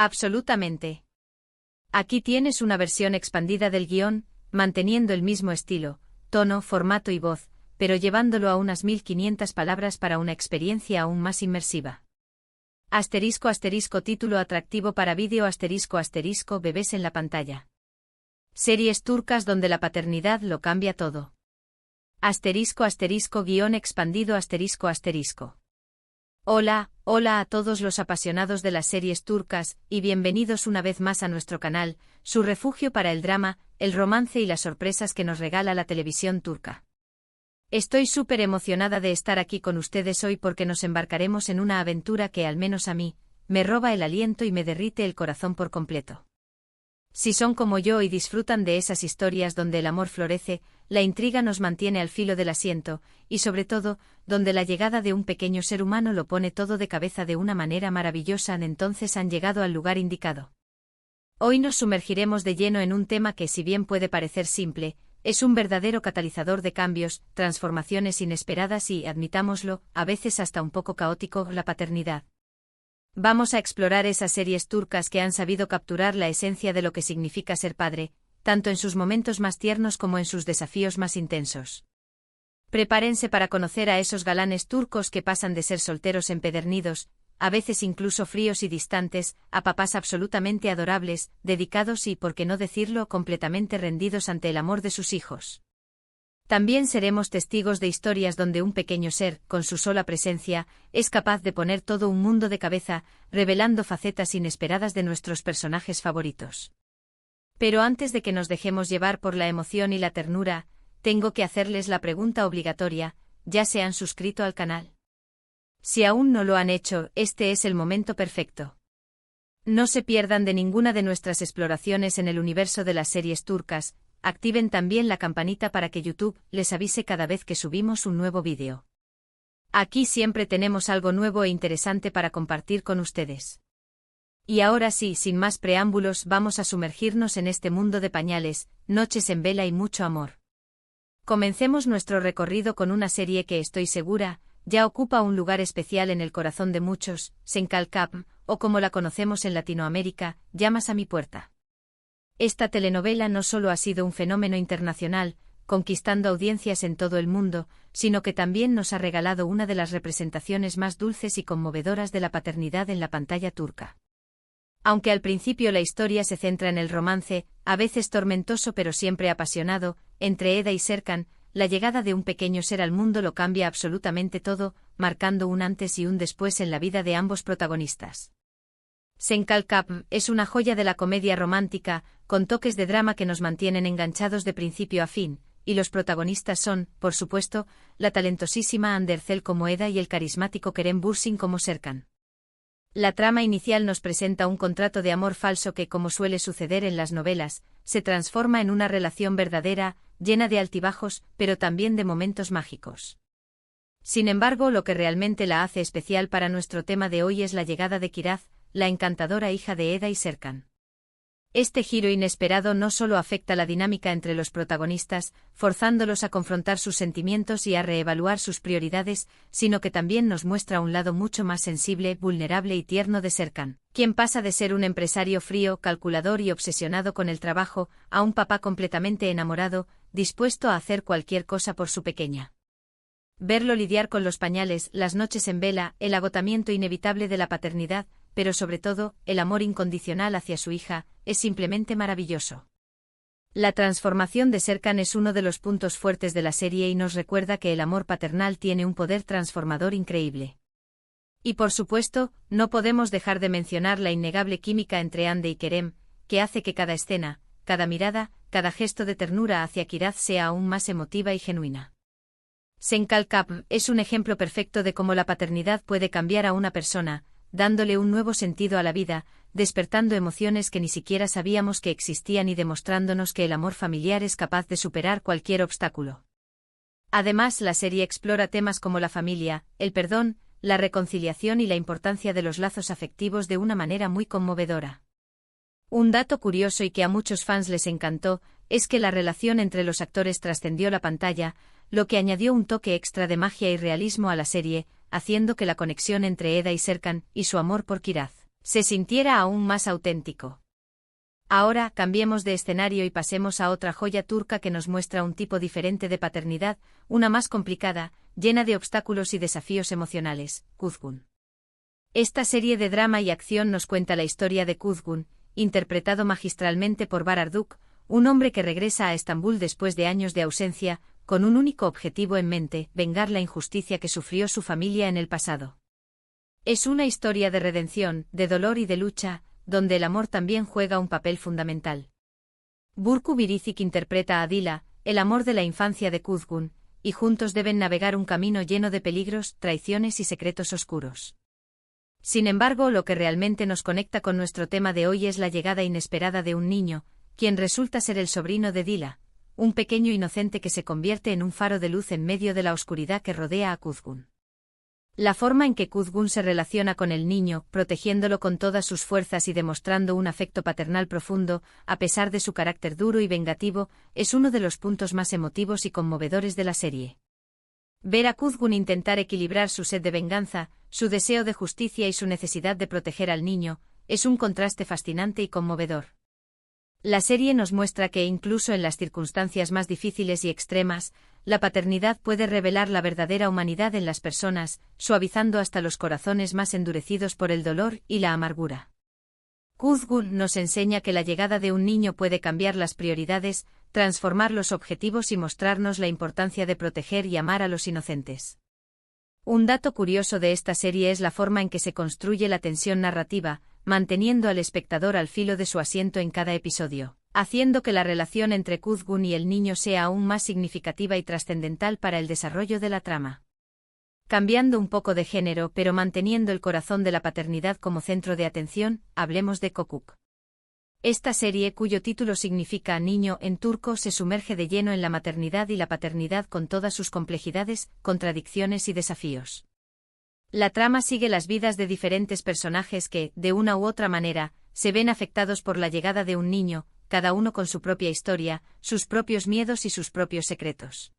Absolutamente. Aquí tienes una versión expandida del guión, manteniendo el mismo estilo, tono, formato y voz, pero llevándolo a unas 1500 palabras para una experiencia aún más inmersiva. *** Título atractivo para vídeo *** Bebés en la pantalla. Series turcas donde la paternidad lo cambia todo. *** Expandido ***. Hola a todos los apasionados de las series turcas, y bienvenidos una vez más a nuestro canal, su refugio para el drama, el romance y las sorpresas que nos regala la televisión turca. Estoy súper emocionada de estar aquí con ustedes hoy porque nos embarcaremos en una aventura que al menos a mí, me roba el aliento y me derrite el corazón por completo. Si son como yo y disfrutan de esas historias donde el amor florece, la intriga nos mantiene al filo del asiento, y sobre todo, donde la llegada de un pequeño ser humano lo pone todo de cabeza de una manera maravillosa, entonces han llegado al lugar indicado. Hoy nos sumergiremos de lleno en un tema que, si bien puede parecer simple, es un verdadero catalizador de cambios, transformaciones inesperadas y, admitámoslo, a veces hasta un poco caótico, la paternidad. Vamos a explorar esas series turcas que han sabido capturar la esencia de lo que significa ser padre, tanto en sus momentos más tiernos como en sus desafíos más intensos. Prepárense para conocer a esos galanes turcos que pasan de ser solteros empedernidos, a veces incluso fríos y distantes, a papás absolutamente adorables, dedicados y, por qué no decirlo, completamente rendidos ante el amor de sus hijos. También seremos testigos de historias donde un pequeño ser, con su sola presencia, es capaz de poner todo un mundo de cabeza, revelando facetas inesperadas de nuestros personajes favoritos. Pero antes de que nos dejemos llevar por la emoción y la ternura, tengo que hacerles la pregunta obligatoria: ¿ya se han suscrito al canal? Si aún no lo han hecho, este es el momento perfecto. No se pierdan de ninguna de nuestras exploraciones en el universo de las series turcas. Activen también la campanita para que YouTube les avise cada vez que subimos un nuevo vídeo. Aquí siempre tenemos algo nuevo e interesante para compartir con ustedes. Y ahora sí, sin más preámbulos, vamos a sumergirnos en este mundo de pañales, noches en vela y mucho amor. Comencemos nuestro recorrido con una serie que estoy segura, ya ocupa un lugar especial en el corazón de muchos, Senkalkap, o como la conocemos en Latinoamérica, Llamas a mi puerta. Esta telenovela no solo ha sido un fenómeno internacional, conquistando audiencias en todo el mundo, sino que también nos ha regalado una de las representaciones más dulces y conmovedoras de la paternidad en la pantalla turca. Aunque al principio la historia se centra en el romance, a veces tormentoso pero siempre apasionado, entre Eda y Serkan, la llegada de un pequeño ser al mundo lo cambia absolutamente todo, marcando un antes y un después en la vida de ambos protagonistas. Senkalkap es una joya de la comedia romántica, con toques de drama que nos mantienen enganchados de principio a fin, y los protagonistas son, por supuesto, la talentosísima Hande Erçel como Eda y el carismático Kerem Bürsin como Serkan. La trama inicial nos presenta un contrato de amor falso que, como suele suceder en las novelas, se transforma en una relación verdadera, llena de altibajos, pero también de momentos mágicos. Sin embargo, lo que realmente la hace especial para nuestro tema de hoy es la llegada de Kiraz, la encantadora hija de Eda y Serkan. Este giro inesperado no solo afecta la dinámica entre los protagonistas, forzándolos a confrontar sus sentimientos y a reevaluar sus prioridades, sino que también nos muestra un lado mucho más sensible, vulnerable y tierno de Serkan, quien pasa de ser un empresario frío, calculador y obsesionado con el trabajo, a un papá completamente enamorado, dispuesto a hacer cualquier cosa por su pequeña. Verlo lidiar con los pañales, las noches en vela, el agotamiento inevitable de la paternidad, pero sobre todo, el amor incondicional hacia su hija, es simplemente maravilloso. La transformación de Serkan es uno de los puntos fuertes de la serie y nos recuerda que el amor paternal tiene un poder transformador increíble. Y por supuesto, no podemos dejar de mencionar la innegable química entre Hande y Kerem, que hace que cada escena, cada mirada, cada gesto de ternura hacia Kiraz sea aún más emotiva y genuina. Senkalkap es un ejemplo perfecto de cómo la paternidad puede cambiar a una persona, dándole un nuevo sentido a la vida, despertando emociones que ni siquiera sabíamos que existían y demostrándonos que el amor familiar es capaz de superar cualquier obstáculo. Además, la serie explora temas como la familia, el perdón, la reconciliación y la importancia de los lazos afectivos de una manera muy conmovedora. Un dato curioso y que a muchos fans les encantó, es que la relación entre los actores trascendió la pantalla, lo que añadió un toque extra de magia y realismo a la serie, haciendo que la conexión entre Eda y Serkan, y su amor por Kiraz, se sintiera aún más auténtico. Ahora, cambiemos de escenario y pasemos a otra joya turca que nos muestra un tipo diferente de paternidad, una más complicada, llena de obstáculos y desafíos emocionales, Kuzgun. Esta serie de drama y acción nos cuenta la historia de Kuzgun, interpretado magistralmente por Bararduk, un hombre que regresa a Estambul después de años de ausencia, con un único objetivo en mente: vengar la injusticia que sufrió su familia en el pasado. Es una historia de redención, de dolor y de lucha, donde el amor también juega un papel fundamental. Burcu Biricik interpreta a Dila, el amor de la infancia de Kuzgun, y juntos deben navegar un camino lleno de peligros, traiciones y secretos oscuros. Sin embargo, lo que realmente nos conecta con nuestro tema de hoy es la llegada inesperada de un niño, quien resulta ser el sobrino de Dila, un pequeño inocente que se convierte en un faro de luz en medio de la oscuridad que rodea a Kuzgun. La forma en que Kuzgun se relaciona con el niño, protegiéndolo con todas sus fuerzas y demostrando un afecto paternal profundo, a pesar de su carácter duro y vengativo, es uno de los puntos más emotivos y conmovedores de la serie. Ver a Kuzgun intentar equilibrar su sed de venganza, su deseo de justicia y su necesidad de proteger al niño, es un contraste fascinante y conmovedor. La serie nos muestra que incluso en las circunstancias más difíciles y extremas, la paternidad puede revelar la verdadera humanidad en las personas, suavizando hasta los corazones más endurecidos por el dolor y la amargura. Kuzgun nos enseña que la llegada de un niño puede cambiar las prioridades, transformar los objetivos y mostrarnos la importancia de proteger y amar a los inocentes. Un dato curioso de esta serie es la forma en que se construye la tensión narrativa, manteniendo al espectador al filo de su asiento en cada episodio, haciendo que la relación entre Kuzgun y el niño sea aún más significativa y trascendental para el desarrollo de la trama. Cambiando un poco de género pero manteniendo el corazón de la paternidad como centro de atención, hablemos de Kokuk. Esta serie, cuyo título significa niño en turco, se sumerge de lleno en la maternidad y la paternidad con todas sus complejidades, contradicciones y desafíos. La trama sigue las vidas de diferentes personajes que, de una u otra manera, se ven afectados por la llegada de un niño, cada uno con su propia historia, sus propios miedos y sus propios secretos.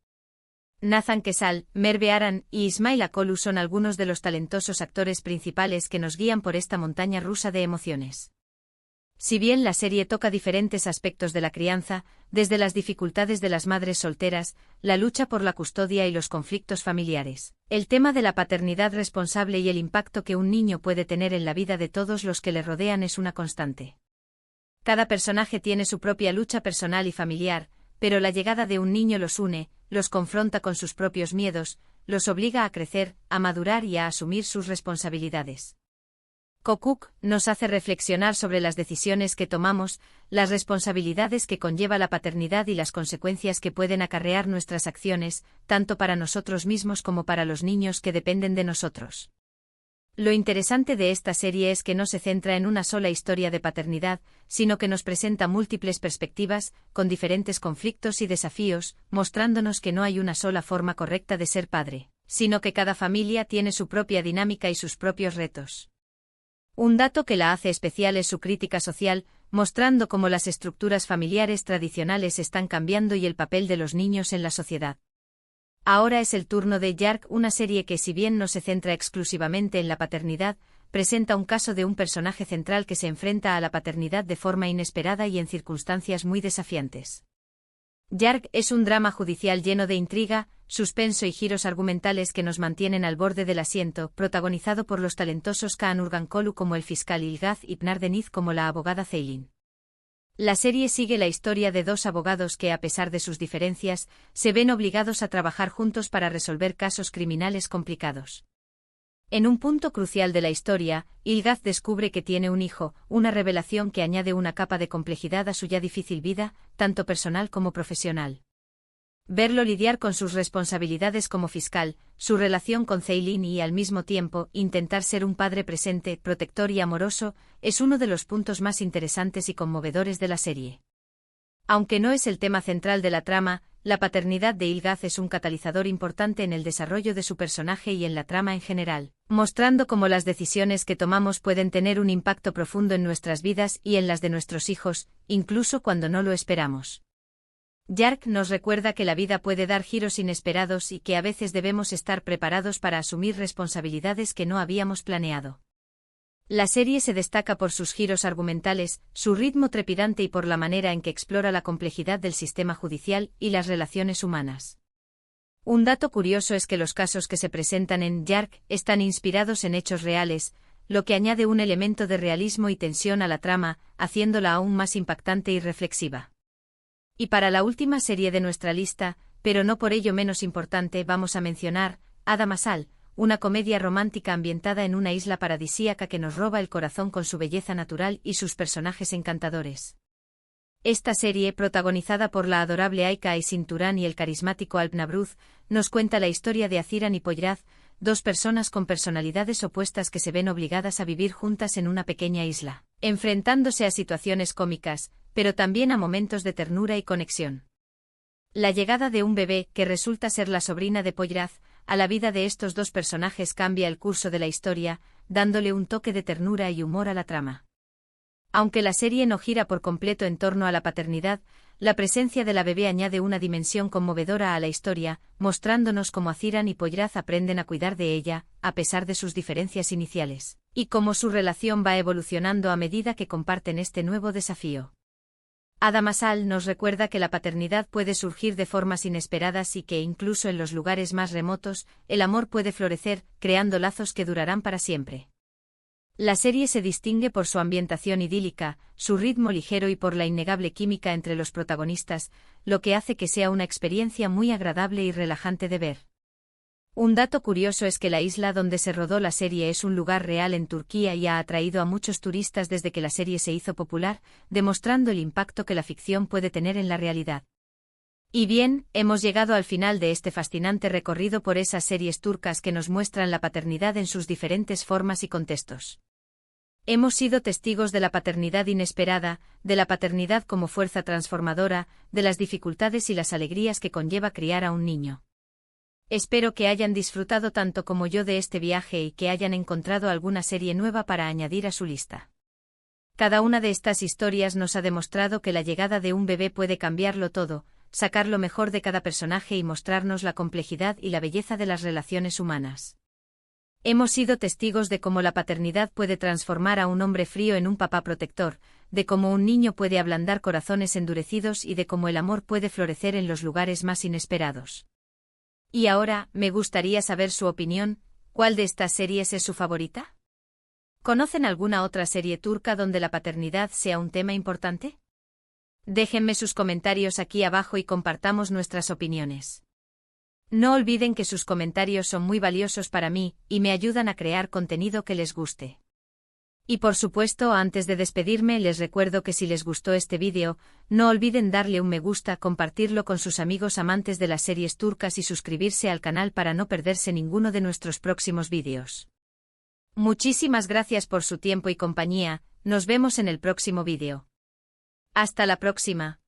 Nathan Kesal, Merve Aran y Ismail Akolu son algunos de los talentosos actores principales que nos guían por esta montaña rusa de emociones. Si bien la serie toca diferentes aspectos de la crianza, desde las dificultades de las madres solteras, la lucha por la custodia y los conflictos familiares, el tema de la paternidad responsable y el impacto que un niño puede tener en la vida de todos los que le rodean es una constante. Cada personaje tiene su propia lucha personal y familiar, pero la llegada de un niño los une, los confronta con sus propios miedos, los obliga a crecer, a madurar y a asumir sus responsabilidades. Kokuk nos hace reflexionar sobre las decisiones que tomamos, las responsabilidades que conlleva la paternidad y las consecuencias que pueden acarrear nuestras acciones, tanto para nosotros mismos como para los niños que dependen de nosotros. Lo interesante de esta serie es que no se centra en una sola historia de paternidad, sino que nos presenta múltiples perspectivas, con diferentes conflictos y desafíos, mostrándonos que no hay una sola forma correcta de ser padre, sino que cada familia tiene su propia dinámica y sus propios retos. Un dato que la hace especial es su crítica social, mostrando cómo las estructuras familiares tradicionales están cambiando y el papel de los niños en la sociedad. Ahora es el turno de Yark, una serie que, si bien no se centra exclusivamente en la paternidad, presenta un caso de un personaje central que se enfrenta a la paternidad de forma inesperada y en circunstancias muy desafiantes. Yark es un drama judicial lleno de intriga, suspenso y giros argumentales que nos mantienen al borde del asiento, protagonizado por los talentosos Kaan Urgankolu como el fiscal Ilgaz y Pınar Deniz como la abogada Ceylin. La serie sigue la historia de dos abogados que, a pesar de sus diferencias, se ven obligados a trabajar juntos para resolver casos criminales complicados. En un punto crucial de la historia, Ilgaz descubre que tiene un hijo, una revelación que añade una capa de complejidad a su ya difícil vida, tanto personal como profesional. Verlo lidiar con sus responsabilidades como fiscal, su relación con Ceylin y, al mismo tiempo, intentar ser un padre presente, protector y amoroso, es uno de los puntos más interesantes y conmovedores de la serie. Aunque no es el tema central de la trama, la paternidad de Ilgaz es un catalizador importante en el desarrollo de su personaje y en la trama en general, mostrando cómo las decisiones que tomamos pueden tener un impacto profundo en nuestras vidas y en las de nuestros hijos, incluso cuando no lo esperamos. Yark nos recuerda que la vida puede dar giros inesperados y que a veces debemos estar preparados para asumir responsabilidades que no habíamos planeado. La serie se destaca por sus giros argumentales, su ritmo trepidante y por la manera en que explora la complejidad del sistema judicial y las relaciones humanas. Un dato curioso es que los casos que se presentan en Dark están inspirados en hechos reales, lo que añade un elemento de realismo y tensión a la trama, haciéndola aún más impactante y reflexiva. Y para la última serie de nuestra lista, pero no por ello menos importante, vamos a mencionar Ada Masal, una comedia romántica ambientada en una isla paradisíaca que nos roba el corazón con su belleza natural y sus personajes encantadores. Esta serie, protagonizada por la adorable Aika Aysin-Turán y el carismático Alp Nabruz, nos cuenta la historia de Aziran y Poyraz, dos personas con personalidades opuestas que se ven obligadas a vivir juntas en una pequeña isla, enfrentándose a situaciones cómicas, pero también a momentos de ternura y conexión. La llegada de un bebé, que resulta ser la sobrina de Poyraz, a la vida de estos dos personajes cambia el curso de la historia, dándole un toque de ternura y humor a la trama. Aunque la serie no gira por completo en torno a la paternidad, la presencia de la bebé añade una dimensión conmovedora a la historia, mostrándonos cómo Aziran y Poyraz aprenden a cuidar de ella, a pesar de sus diferencias iniciales, y cómo su relación va evolucionando a medida que comparten este nuevo desafío. Ada Masal nos recuerda que la paternidad puede surgir de formas inesperadas y que incluso en los lugares más remotos, el amor puede florecer, creando lazos que durarán para siempre. La serie se distingue por su ambientación idílica, su ritmo ligero y por la innegable química entre los protagonistas, lo que hace que sea una experiencia muy agradable y relajante de ver. Un dato curioso es que la isla donde se rodó la serie es un lugar real en Turquía y ha atraído a muchos turistas desde que la serie se hizo popular, demostrando el impacto que la ficción puede tener en la realidad. Y bien, hemos llegado al final de este fascinante recorrido por esas series turcas que nos muestran la paternidad en sus diferentes formas y contextos. Hemos sido testigos de la paternidad inesperada, de la paternidad como fuerza transformadora, de las dificultades y las alegrías que conlleva criar a un niño. Espero que hayan disfrutado tanto como yo de este viaje y que hayan encontrado alguna serie nueva para añadir a su lista. Cada una de estas historias nos ha demostrado que la llegada de un bebé puede cambiarlo todo, sacar lo mejor de cada personaje y mostrarnos la complejidad y la belleza de las relaciones humanas. Hemos sido testigos de cómo la paternidad puede transformar a un hombre frío en un papá protector, de cómo un niño puede ablandar corazones endurecidos y de cómo el amor puede florecer en los lugares más inesperados. Y ahora, me gustaría saber su opinión, ¿cuál de estas series es su favorita? ¿Conocen alguna otra serie turca donde la paternidad sea un tema importante? Déjenme sus comentarios aquí abajo y compartamos nuestras opiniones. No olviden que sus comentarios son muy valiosos para mí, y me ayudan a crear contenido que les guste. Y por supuesto, antes de despedirme, les recuerdo que si les gustó este vídeo, no olviden darle un me gusta, compartirlo con sus amigos amantes de las series turcas y suscribirse al canal para no perderse ninguno de nuestros próximos vídeos. Muchísimas gracias por su tiempo y compañía, nos vemos en el próximo vídeo. Hasta la próxima.